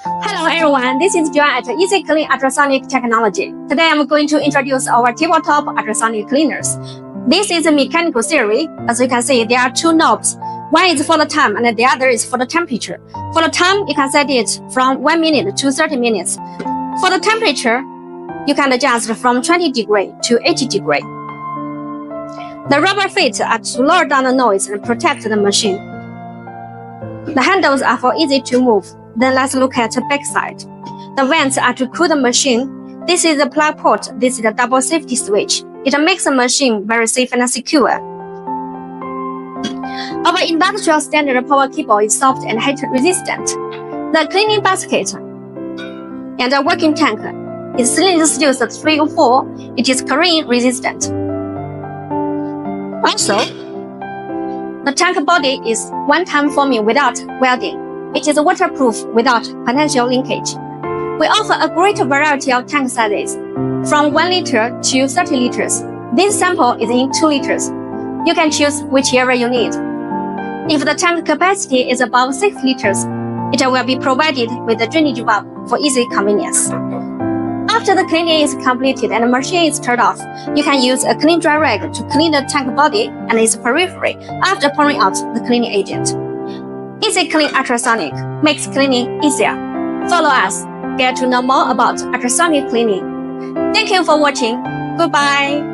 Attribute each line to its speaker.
Speaker 1: Hello everyone, this is Joanne at Easy Clean Ultrasonic Technology. Today I'm going to introduce our tabletop ultrasonic cleaners. This is a mechanical series. As you can see, there are two knobs. One is for the time and the other is for the temperature. For the time, you can set it from 1 minute to 30 minutes. For the temperature, you can adjust from 20 degrees to 80 degrees. The rubber feet are to lower down the noise and protect the machine. The handles are for easy to move. Then let's look at the back side. The vents are to cool the machine. This is the plug port. This is the double safety switch. It makes the machine very safe and secure. Our industrial standard power cable is soft and heat resistant. The cleaning basket and the working tank is stainless steel 304. It is corrosion resistant. Also, the tank body is one-time forming without welding. It is waterproof without potential linkage. We offer a great variety of tank sizes, from 1 liter to 30 liters. This sample is in 2 liters. You can choose whichever you need. If the tank capacity is above 6 liters, it will be provided with a drainage valve for easy convenience. After the cleaning is completed and the machine is turned off, you can use a clean dry rag to clean the tank body and its periphery after pouring out the cleaning agent. Easy Clean Ultrasonic makes cleaning easier. Follow us, get to know more about ultrasonic cleaning. Thank you for watching. Goodbye.